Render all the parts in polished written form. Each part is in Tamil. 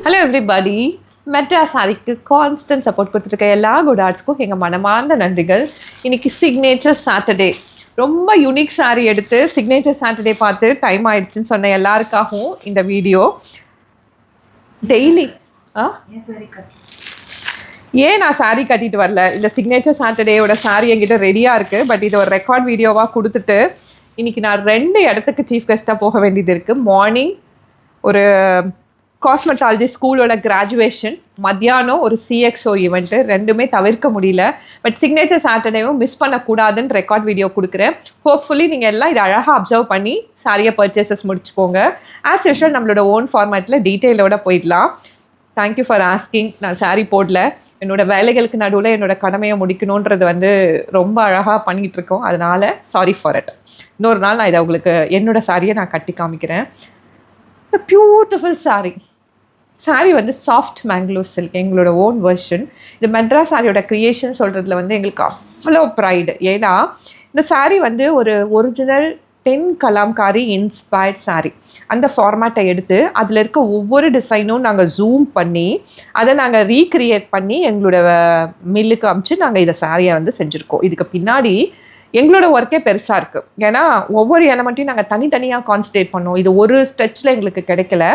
Hello everybody. மெட்ராஸ் சாரிக்கு கான்ஸ்டன்ட் சப்போர்ட் கொடுத்துருக்க எல்லா குட் ஆர்ட்ஸ்க்கும் எங்கள் மனமார்ந்த நன்றிகள். இன்றைக்கி சிக்னேச்சர் சாட்டர்டே, ரொம்ப யூனிக் சாரீ எடுத்து சிக்னேச்சர் சாட்டர்டே பார்த்து டைம் ஆயிடுச்சுன்னு சொன்ன எல்லாருக்காகவும் இந்த வீடியோ. டெய்லி ஏன் நான் சாரீ கட்டிட்டு வரல, இந்த சிக்னேச்சர் சாட்டர்டேயோட சாரீ என்கிட்ட ரெடியாக இருக்குது. பட் இது ஒரு ரெக்கார்ட் வீடியோவாக கொடுத்துட்டு இன்றைக்கி நான் 2 இடத்துக்கு சீஃப் கெஸ்ட்டாக போக வேண்டியது இருக்குது. மார்னிங் ஒரு காஸ்மெட்டாலஜி ஸ்கூலோட கிராஜுவேஷன், மத்தியானம் ஒரு சிஎக்ஸோ ஈவெண்ட்டு. ரெண்டுமே தவிர்க்க முடியல. பட் சிக்னேச்சர் சாட்டர்டேவும் மிஸ் பண்ணக்கூடாதுன்னு ரெக்கார்ட் வீடியோ கொடுக்குறேன். ஹோப்ஃபுல்லி நீங்கள் எல்லாம் இதை அழகாக அப்சர்வ் பண்ணி சாரியை பர்ச்சேசஸ் முடிச்சுக்கோங்க. ஆஸ் யூஷுவல் நம்மளோட ஓன் ஃபார்மேட்டில் டீட்டெயிலோட போயிடலாம். Thank you for asking. நான் சாரீ போடல, என்னோடய வேலைகளுக்கு நடுவில் என்னோடய கடமையை முடிக்கணுன்றது ரொம்ப அழகாக பண்ணிகிட்ருக்கோம். அதனால் சாரி ஃபார் இட். இன்னொரு நாள் நான் இதை உங்களுக்கு என்னோடய சாரியை நான் கட்டி காமிக்கிறேன். Beautiful sari soft Mangalore silk, எங்களோட ஓன் வெர்ஷன். இந்த மெட்ராஸ் சாரியோட க்ரியேஷன் சொல்கிறதுல எங்களுக்கு அவ்வளோ ப்ரைடு. ஏன்னா இந்த சாரீ ஒரு original pen kalamkari inspired sari. அந்த ஃபார்மேட்டை எடுத்து அதில் இருக்க ஒவ்வொரு டிசைனும் நாங்கள் ஜூம் பண்ணி அதை நாங்கள் ரீக்ரியேட் பண்ணி எங்களோட மில்லுக்கு அமிச்சு நாங்கள் இதை சாரியை செஞ்சுருக்கோம். இதுக்கு பின்னாடி எங்களோட ஒர்க்கே பெருசாக இருக்குது. ஏன்னா ஒவ்வொரு எலமெண்ட்டையும் நாங்கள் தனித்தனியாக கான்சன்ட்ரேட் பண்ணோம். இது ஒரு ஸ்ட்ரெச்சில் எங்களுக்கு கிடைக்கல.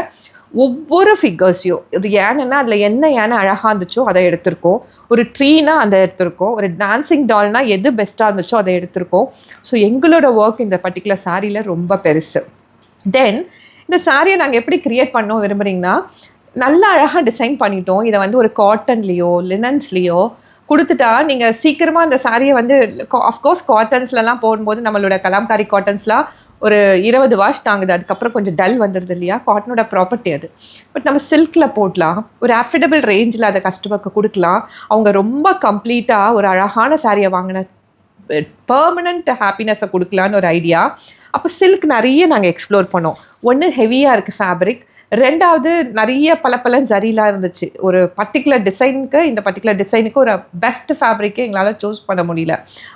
ஒவ்வொரு ஃபிகர்ஸையும் ஒரு யானைன்னா அதில் என்ன யானை அழகாக இருந்துச்சோ அதை எடுத்திருக்கோம். ஒரு ட்ரீனா அதை எடுத்திருக்கோம். ஒரு டான்ஸிங் டால்னா எது பெஸ்ட்டாக இருந்துச்சோ அதை எடுத்திருக்கோம். ஸோ எங்களோட ஒர்க் இந்த பர்டிகுலர் சாரியில் ரொம்ப பெருசு. தென் இந்த சாரியை நாங்கள் எப்படி க்ரியேட் பண்ணோம் விரும்புகிறீங்கன்னா, நல்லா அழகாக டிசைன் பண்ணிட்டோம். இதை ஒரு காட்டன்லேயோ லினன்ஸ்லேயோ கொடுத்துட்டா நீங்கள் சீக்கிரமாக அந்த சாரியை அஃப்கோர்ஸ் காட்டன்ஸ்லலாம் போடும்போது நம்மளோட கலாம்காரி காட்டன்ஸ்லாம் ஒரு 20 வாஷ் தாங்குது. அதுக்கப்புறம் கொஞ்சம் டல் வந்துடுது இல்லையா, காட்டனோட ப்ராப்பர்ட்டி அது. பட் நம்ம சில்கில் போடலாம், ஒரு அஃபோர்டபுள் ரேஞ்சில் அதை கஸ்டமருக்கு கொடுக்கலாம். அவங்க ரொம்ப கம்ப்ளீட்டாக ஒரு அழகான சாரியை வாங்கின பெர்மனண்ட் ஹாப்பினஸை கொடுக்கலான்னு ஒரு ஐடியா. அப்போ சில்க் நிறைய நாங்கள் எக்ஸ்ப்ளோர் பண்ணோம். ஒன்று ஹெவியாக இருக்குது ஃபேப்ரிக், ரெண்டாவது நிறைய பலப்பலன் ஜரிலாம் இருந்துச்சு. ஒரு பர்டிகுலர் டிசைனுக்கு இந்த பர்டிகுலர் டிசைனுக்கு ஒரு பெஸ்ட் ஃபேப்ரிக்கே எங்களால் சூஸ் பண்ண முடியல.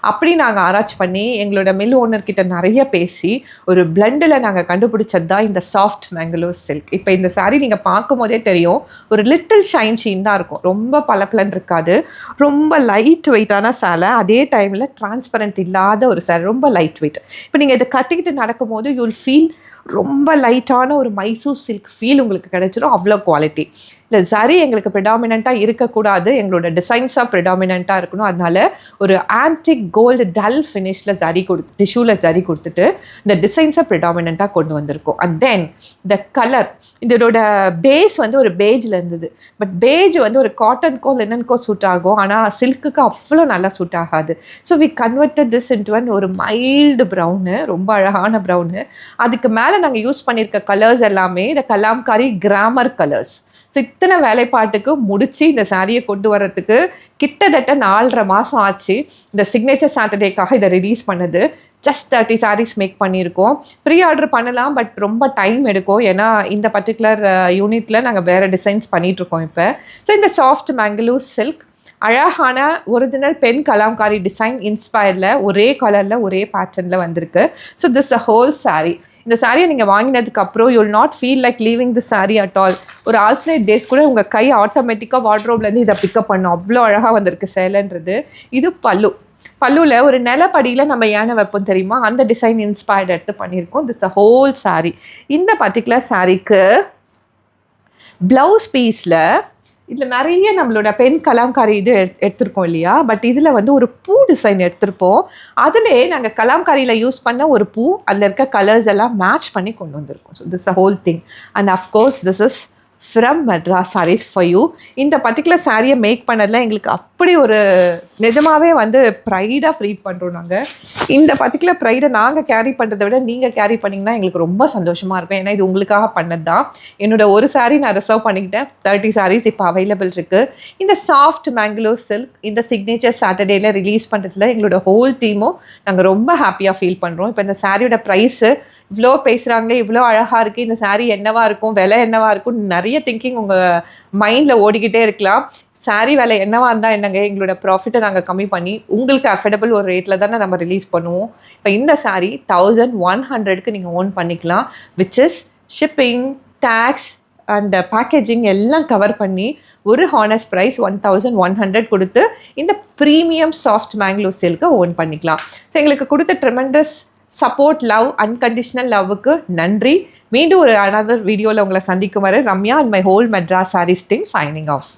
அப்படி நாங்கள் ஆராய்ச்சி பண்ணி எங்களோட மில் ஓனர்கிட்ட நிறைய பேசி ஒரு பிளண்டில் நாங்கள் கண்டுபிடிச்சது தான் இந்த சாஃப்ட் மேங்களூர் சில்க். இப்போ இந்த சாரீ நீங்கள் பார்க்கும் போதே தெரியும், ஒரு லிட்டில் ஷைன் தான் இருக்கும். ரொம்ப பலப்பலன் இருக்காது. ரொம்ப லைட் வெயிட்டான சேலை, அதே டைமில் டிரான்ஸ்பரண்ட் இல்லாத ஒரு சேலை, ரொம்ப லைட் வெயிட். இப்போ நீங்கள் இதை கட்டிக்கிட்டு நடக்கும்போது யூல் ஃபீல் ரொம்ப லைட்டான ஒரு மைசூர் சில்க் ஃபீல் உங்களுக்கு கிடைச்சிடும். அவ்வளோ குவாலிட்டி. இல்லை சரி எங்களுக்கு ப்ரிடாமினண்ட்டாக இருக்கக்கூடாது, எங்களோட டிசைன்ஸாக ப்ரிடாமினண்ட்டாக இருக்கணும். அதனால ஒரு ஆன்டிக் கோல்டு டல் ஃபினிஷில் டிஷ்யூவில் சரி கொடுத்துட்டு இந்த டிசைன்ஸை ப்ரிடாமினண்ட்டாக கொண்டு வந்திருக்கோம். அண்ட் தென் இந்த கலர், இதோட பேஸ் ஒரு பேஜில் இருந்தது. பட் பேஜ் ஒரு காட்டனுக்கோ லினனுக்கோ சூட் ஆகும், ஆனால் சில்க்குக்கு அவ்வளோ நல்லா சூட் ஆகாது. So we converted this into ஒரு மைல்டு ப்ரௌனு, ரொம்ப அழகான ப்ரௌனு. அதுக்கு மேலே நாங்கள் யூஸ் பண்ணியிருக்க கலர்ஸ் எல்லாமே இந்த கலாம்காரி கிராமர் கலர்ஸ். ஸோ இத்தனை வேலைப்பாட்டுக்கு முடித்து இந்த சாரியை கொண்டு வரத்துக்கு கிட்டத்தட்ட 4.5 மாதம் ஆச்சு. இந்த சிக்னேச்சர் சாட்டர்டேக்காக இதை ரிலீஸ் பண்ணது. ஜஸ்ட் 30 சாரீஸ் மேக் பண்ணியிருக்கோம். ப்ரீ ஆர்டர் பண்ணலாம், பட் ரொம்ப டைம் எடுக்கும். ஏன்னா இந்த பர்டிகுலர் யூனிட்டில் நாங்கள் வேறு டிசைன்ஸ் பண்ணிகிட்ருக்கோம் இப்போ. ஸோ இந்த சாஃப்ட் மேங்களூர் சில்க் அழகான ஒரிஜினல் பெண் கலாம்காரி டிசைன் இன்ஸ்பயர்டில் ஒரே கலரில் ஒரே பேட்டர்னில் வந்திருக்கு. So this a whole sari. இந்த சாரியை நீங்கள் வாங்கினதுக்கப்புறம் you will not feel like leaving the sari at all. ஒரு ஆல்டர்னேட் டேஸ் கூட உங்கள் கை ஆட்டோமேட்டிக்காக வார்ட்ரோப்லேருந்து இதை பிக்கப் பண்ணும். அவ்வளோ அழகாக வந்திருக்கு சேலைன்றது. இது பல்லுவில் ஒரு நிலப்படியில் நம்ம யானை வைப்போம் தெரியுமா, அந்த டிசைன் இன்ஸ்பயர்ட் எடுத்து பண்ணியிருக்கோம். This a whole sari. இந்த பர்டிகுலர் சாரீக்கு ப்ளவுஸ் பீஸில் இதில் நிறைய நம்மளோட பெண் கலாம்காரி இது எடுத்திருக்கோம் இல்லையா, பட் இதில் ஒரு பூ டிசைன் எடுத்திருப்போம். அதிலே நாங்கள் கலாம்காரியில் யூஸ் பண்ண ஒரு பூ, அதில் இருக்க கலர்ஸ் எல்லாம் மேட்ச் பண்ணி கொண்டு வந்திருக்கோம். So this a whole thing. And of course this is from Madras Sarees for you. இந்த பர்டிகுலர் சாரியை மேக் பண்ணதில் எங்களுக்கு அப்படி ஒரு நிஜமாகவே ப்ரைடாக ஃபீல் பண்ணுறோம். நாங்கள் இந்த பர்டிகுலர் ப்ரைடை நாங்கள் கேரி பண்ணுறதை விட நீங்கள் கேரி பண்ணிங்கன்னா எங்களுக்கு ரொம்ப சந்தோஷமாக இருக்கும். ஏன்னா இது உங்களுக்காக பண்ணது தான். என்னோட ஒரு சாரீ நான் ரிசர்வ் பண்ணிக்கிட்டேன். 30 சாரீஸ் இப்போ அவைலபிள் இருக்குது. இந்த சாஃப்ட் மேங்களூர் சில்க் இந்த சிக்னேச்சர் சாட்டர்டேயில் ரிலீஸ் பண்ணுறதுல எங்களோட ஹோல் டீமும் நாங்கள் ரொம்ப ஹாப்பியாக ஃபீல் பண்ணுறோம். இப்போ இந்த சாரியோட ப்ரைஸு இவ்வளோ பேசுகிறாங்களே, இவ்வளோ அழகாக இருக்குது, இந்த சாரீ என்னவாக இருக்கும், விலை என்னவாக இருக்கும், நிறைய திங்கிங் உங்கள் மைண்டில் ஓடிக்கிட்டே இருக்கலாம். சாரீ விலை என்னவாக இருந்தால் என்னங்க, எங்களோட ப்ராஃபிட்டை நாங்கள் கம்மி பண்ணி உங்களுக்கு அஃபோர்டபுள் ஒரு ரேட்டில் தானே நம்ம ரிலீஸ் பண்ணுவோம். இப்போ இந்த சாரீ 1100க்கு நீங்கள் ஓன் பண்ணிக்கலாம், which is shipping, taxes, and packaging எல்லாம் கவர் பண்ணி ஒரு ஹானஸ்ட் ப்ரைஸ் 1100 கொடுத்து இந்த ப்ரீமியம் சாஃப்ட் மேங்களூர் சில்கை ஓன் பண்ணிக்கலாம். ஸோ எங்களுக்கு கொடுத்த ட்ரெமெண்டஸ் சப்போர்ட், லவ், அன்கண்டிஷனல் லவ்வுக்கு நன்றி. மீண்டும் ஒரு அனதர் வீடியோவில் உங்களை சந்திக்கும் வரை Ramya and my whole Madras Sarees team signing of.